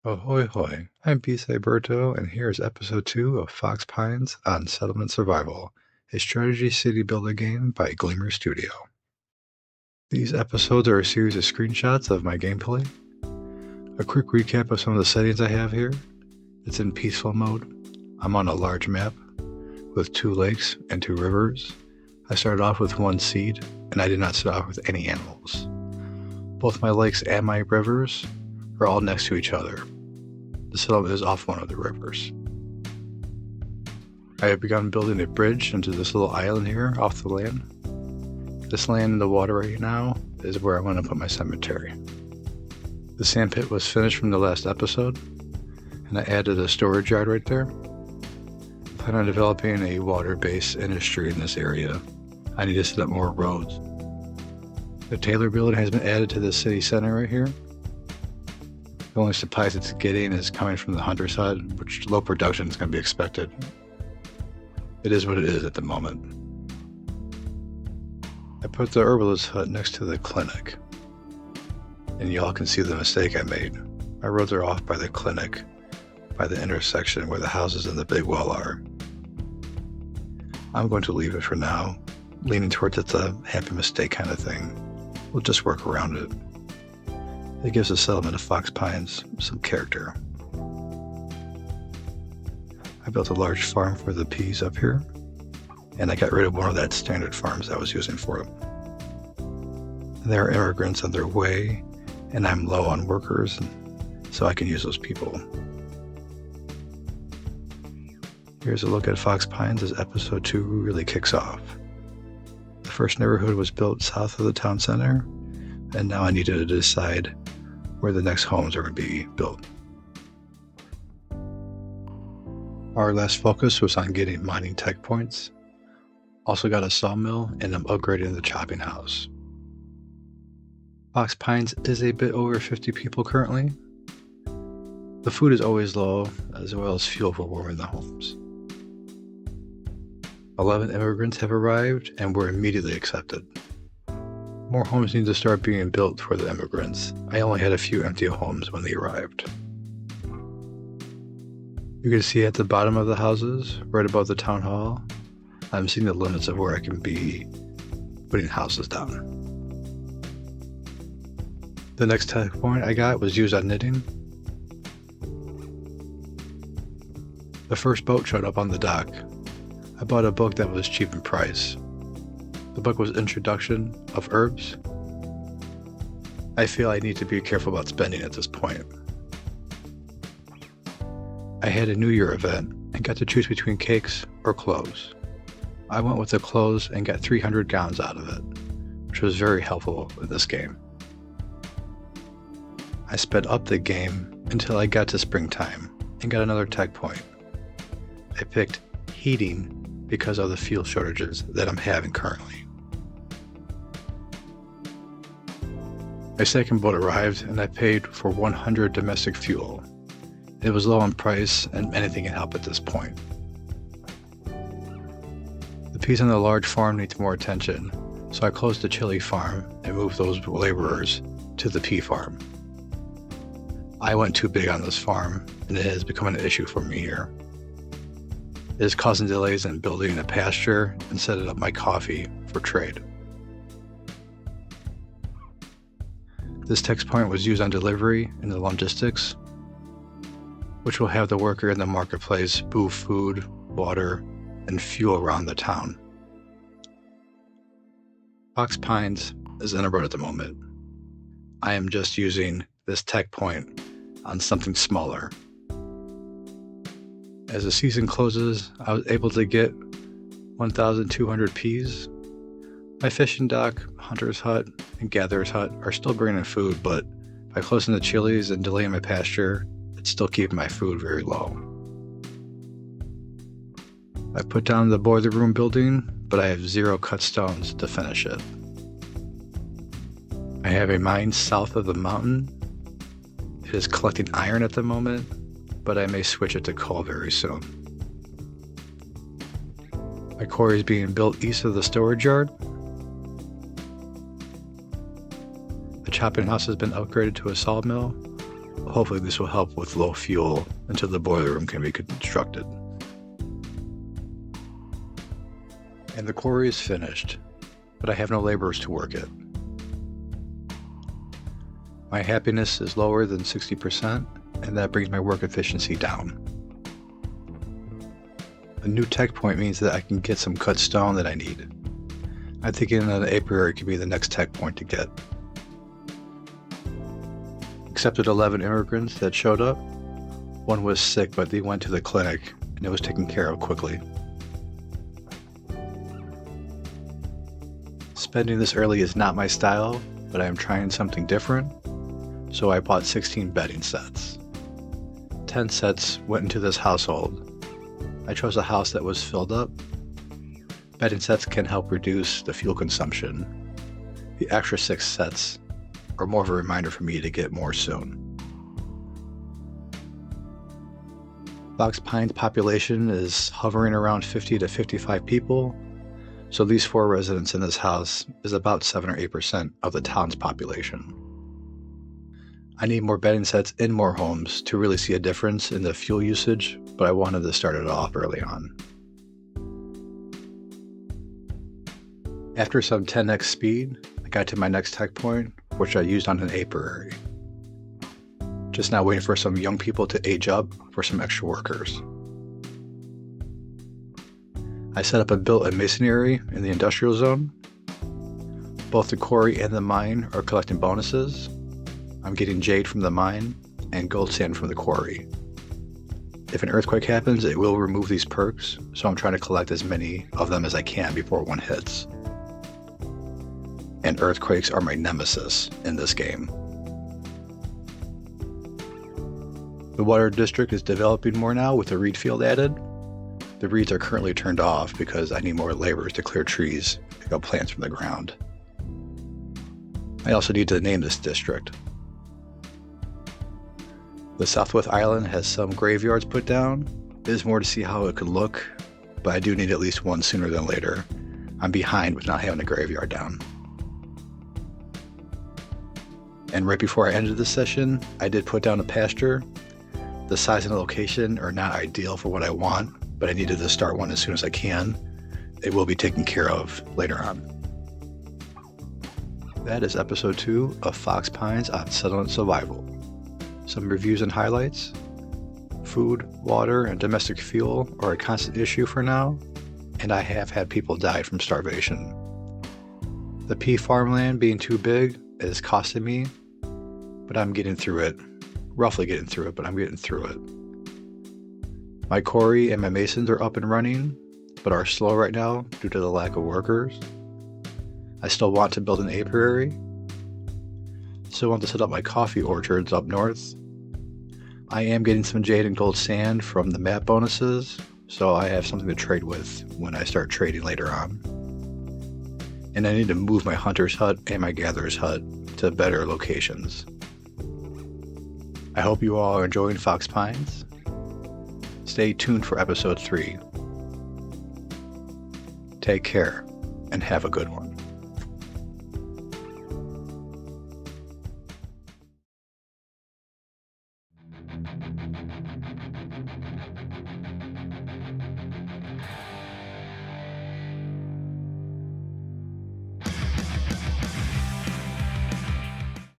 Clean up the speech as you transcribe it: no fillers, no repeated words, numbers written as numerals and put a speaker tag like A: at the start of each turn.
A: Ahoy hoy, I'm Berto, and here's episode 2 of Fox Pines on Settlement Survival, a strategy city builder game by Gleamer Studio. These episodes are a series of screenshots of my gameplay. A quick recap of some of the settings I have here. It's in peaceful mode. I'm on a large map with 2 lakes and 2 rivers. I started off with 1 seed, and I did not start off with any animals. Both my lakes and my rivers are all next to each other. The settlement is off one of the rivers. I have begun building a bridge into this little island here off the land. This land in the water right now is where I want to put my cemetery. The sand pit was finished from the last episode, and I added a storage yard right there. I plan on developing a water-based industry in this area. I need to set up more roads. The Taylor building has been added to the city center right here. The only supplies it's getting is coming from the hunter side, which low production is going to be expected. It is what it is at the moment. I put the herbalist hut next to the clinic, and y'all can see the mistake I made. My roads are off by the clinic, by the intersection where the houses and the big well are. I'm going to leave it for now, leaning towards it's a happy mistake kind of thing. We'll just work around it. It gives the settlement of Fox Pines some character. I built a large farm for the peas up here, and I got rid of one of that standard farms I was using for them. There are immigrants on their way, and I'm low on workers, so I can use those people. Here's a look at Fox Pines as episode 2 really kicks off. The first neighborhood was built south of the town center, and now I need to decide where the next homes are going to be built. Our last focus was on getting mining tech points. Also got a sawmill, and I'm upgrading the chopping house. Fox Pines is a bit over 50 people currently. The food is always low, as well as fuel for warming the homes. 11 immigrants have arrived and were immediately accepted. More homes need to start being built for the immigrants. I only had a few empty homes when they arrived. You can see at the bottom of the houses, right above the town hall, I'm seeing the limits of where I can be putting houses down. The next tech point I got was used on knitting. The first boat showed up on the dock. I bought a book that was cheap in price. The book was Introduction of Herbs. I feel I need to be careful about spending at this point. I had a New Year event and got to choose between cakes or clothes. I went with the clothes and got 300 gowns out of it, which was very helpful in this game. I sped up the game until I got to springtime and got another tech point. I picked heating because of the fuel shortages that I'm having currently. My second boat arrived and I paid for 100 domestic fuel. It was low on price and anything can help at this point. The peas on the large farm needs more attention, so I closed the chili farm and moved those laborers to the pea farm. I went too big on this farm and it has become an issue for me here. It is causing delays in building a pasture and setting up my coffee for trade. This text point was used on delivery and the logistics, which will have the worker in the marketplace move food, water, and fuel around the town. Fox Pines is in a road at the moment. I am just using this tech point on something smaller. As the season closes, I was able to get 1,200 peas. My fishing dock, hunter's hut, and gatherer's hut are still bringing food, but by closing the chilies and delaying my pasture, it's still keeping my food very low. I put down the boiler room building, but I have 0 cut stones to finish it. I have a mine south of the mountain. It is collecting iron at the moment, but I may switch it to coal very soon. My quarry is being built east of the storage yard. The chopping house has been upgraded to a sawmill, hopefully this will help with low fuel until the boiler room can be constructed. And the quarry is finished, but I have no laborers to work it. My happiness is lower than 60%, and that brings my work efficiency down. A new tech point means that I can get some cut stone that I need. I'm thinking that an apiary could be the next tech point to get. Accepted 11 immigrants that showed up. One was sick, but they went to the clinic, and it was taken care of quickly. Spending this early is not my style, but I am trying something different, so I bought 16 bedding sets. 10 sets went into this household. I chose a house that was filled up. Bedding sets can help reduce the fuel consumption. The extra 6 sets are more of a reminder for me to get more soon. Fox Pines population is hovering around 50 to 55 people, so these 4 residents in this house is about 7 or 8% of the town's population. I need more bedding sets in more homes to really see a difference in the fuel usage, but I wanted to start it off early on. After some 10x speed, I got to my next tech point, which I used on an apiary. Just now waiting for some young people to age up for some extra workers. I set up and built a masonry in the industrial zone. Both the quarry and the mine are collecting bonuses. I'm getting jade from the mine and gold sand from the quarry. If an earthquake happens, it will remove these perks, so I'm trying to collect as many of them as I can before one hits. And earthquakes are my nemesis in this game. The water district is developing more now with the reed field added. The reeds are currently turned off because I need more laborers to clear trees, pick up plants from the ground. I also need to name this district. The Southwest Island has some graveyards put down. There's more to see how it could look, but I do need at least one sooner than later. I'm behind with not having a graveyard down. And right before I ended this session, I did put down a pasture. The size and the location are not ideal for what I want, but I needed to start one as soon as I can. It will be taken care of later on. That is episode 2 of Fox Pines on Settlement Survival. Some reviews and highlights. Food, water, and domestic fuel are a constant issue for now, and I have had people die from starvation. The pea farmland being too big is costing me, but I'm getting through it. Roughly getting through it, but I'm getting through it. My quarry and my masons are up and running, but are slow right now due to the lack of workers. I still want to build an apiary. Still want to set up my coffee orchards up north. I am getting some jade and gold sand from the map bonuses, so I have something to trade with when I start trading later on. And I need to move my hunter's hut and my gatherer's hut to better locations. I hope you all are enjoying Fox Pines. Stay tuned for episode 3. Take care and have a good one.